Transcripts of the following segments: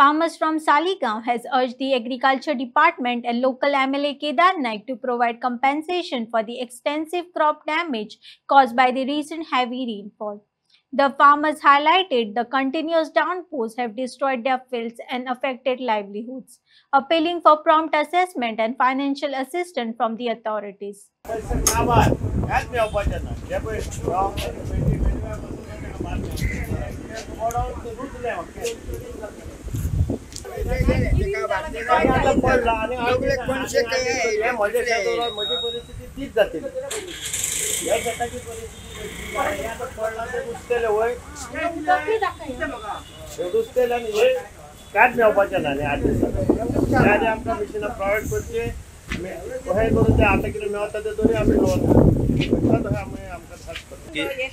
Farmers from Saligaon has urged the Agriculture Department and local MLA Kedar Naik to provide compensation for the extensive crop damage caused by the recent heavy rainfall. The farmers highlighted the continuous downpours have destroyed their fields and affected livelihoods, appealing for prompt assessment and financial assistance from the authorities.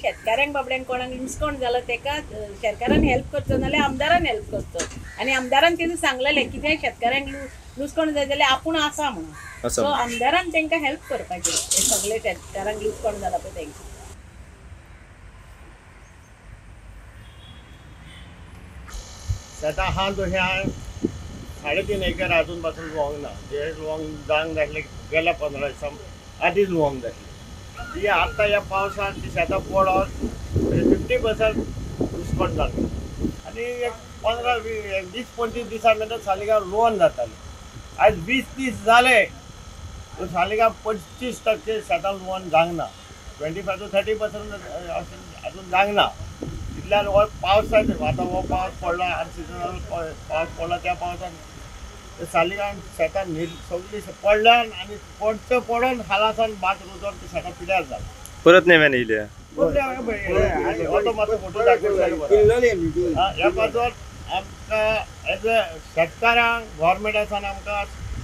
शेतकऱ्यांक बाबड्यांक कोणाक नुकसान जालो तेका सरकारान help करचो नाल्यार आमदारान help करचो आनी आमदारान तेणें सांगलेलें कितें शेतकऱ्यांक नुकसान जाय जाल्यार आपूण आसा म्हणून सो आमदारान तांकां हेल्प करपाचें हे सगळे शेतकऱ्यांक नुकसान जाला पळय तांकां. शेतां आहा तशें हांव 3.5 एकर अजूनपासून लवंग ना. जे लवंग जावंक जाय आसलें गेल्या 15 दिसां आदींच लवंग जाय. ती आतां ह्या पावसांत ती शेतां पडोन 50% नुकसान जालें आनी 15-20-25 दिसां नंतर सालिगांव लवंग जातालें. आयज 20 दीस जाले पूण सालिगांव 25% शेतां लवंग जावंक ना. 25 to 30% अजून जावंक ना. इतल्यान हो पावसाचें आतां हो पावस पडला आनी सिजनल पावस पडला त्या पावसान सालिगांव शेतां सगळीं पडल्यान आनी पडचें पडोन हालासान भात रुजोन ती शेतां पिड्यार जाली. परत नेव्यान येयल्या तो मातसो फोटो दाखयता. ह्या पासून आमकां एज अ शेतकारांक गव्हर्मेंटासान आमकां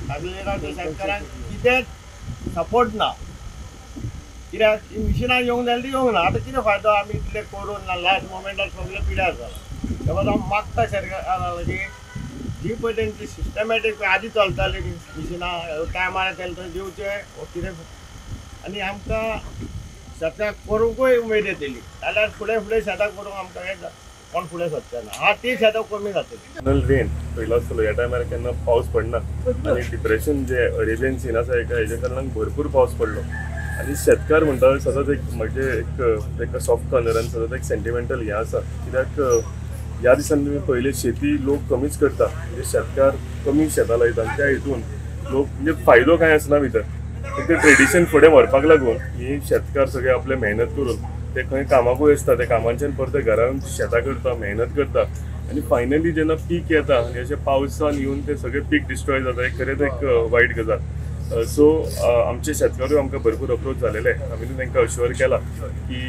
शेतकारांक कितेंच सपोर्ट ना. कित्याक मिशिनां येवंक जाय ती येवंक ना. आतां कितें फायदो आमी इतलें करून लास्ट मोमेंटार सगळे पिड्यार जाला. त्या पासून हांव मागता सरकाराक की जी पळय तेंची सिस्टमॅटीक आदीं चलताली मिशिनां टायमार येताले थंय दिवचे कितें आनी आमकां शेतां करूंकूय उमेद येतली जाल्यार फुडें शेतां करूंक आमकां हें कोण फुडें सरचें ना. ती शेतां कमी जातली. रेन पयलो आसतलो ह्या टायमार केन्ना पावस पडना आनी डिप्रेशन जे अरेबियन सीन आसा हेजे कारणान भरपूर पावस पडलो आनी शेतकार म्हणटा सतत एक म्हणजे एक सॉफ्ट कॉर्नरान सतत एक सेंटिमेंटल हें आसा. कित्याक ह्या दिसांनी तुमी पयले शेती लोक कमीच करता म्हणजे शेतकार कमी शेतां लायता आनी त्या हितून लोक म्हणजे फायदो कांय आसना भितर. ते ट्रेडिशन फुडें व्हरपाक लागून ही शेतकार सगळे आपले मेहनत करून ते खंय कामाकूय आसता ते कामांच्यान परते घरान शेतां करता मेहनत करता आनी फायनली जेन्ना पीक येता आनी अशें पावसान येवन ते सगळे पीक डिस्ट्रॉय जाता एक खरेंच एक वायट गजाल. सो आमचे शेतकारूय आमकां भरपूर अप्रोच झालेले. आमी तांकां अश्युअर केला की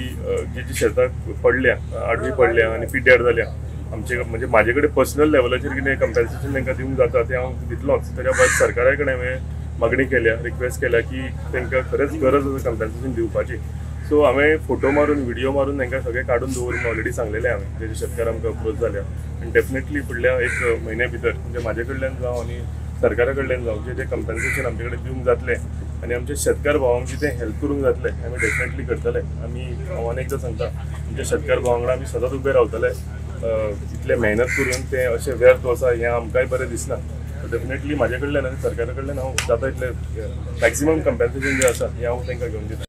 जी जी शेतां पडल्या आडवी पडल्या आनी पिड्ड्यार जाल्या आमचे म्हणजे म्हाजे कडेन पर्सनल लेवलाचेर कितें कंपेन्सेशन तांकां दिवंक जाता तें हांव दितलोच. ताच्या भायर सरकारा कडेन हांवें मागणी केल्या रिक्वेस्ट केल्या की तांकां खरेंच गरज आसा कंपेन्सेशन दिवपाची. सो हांवें फोटो मारून व्हिडिओ मारून तांकां सगळें काडून दवरून ऑलरेडी सांगलेलें हांवें तेजे शेतकार आमकां अप्रोच जाल्या आनी डेफिनेटली फुडल्या एक म्हयन्या भितर म्हणजे म्हाजे कडल्यान जावं आनी सरकारा कडल्यान जावं जे कंपेन्सेशन आमचे कडेन दिवंक जातलें आनी आमचे शेतकार भावांक कितें हेल्प करूंक जातलें आमी डेफिनेटली करतले. आमी हांव आनी एकदां सांगता आमच्या शेतकार भावां वांगडा आमी सदांच उबे रावतले. इतले मेहनत करून तें अशें व्यर्थ वचा हें आमकांय बरें दिसना. डेफिनेटली म्हाजे कडल्यान आनी सरकारा कडल्यान हांव जाता इतलें मॅक्सिमम कंपेन्सेशन जें आसा हें हांव तांकां घेवन दिता.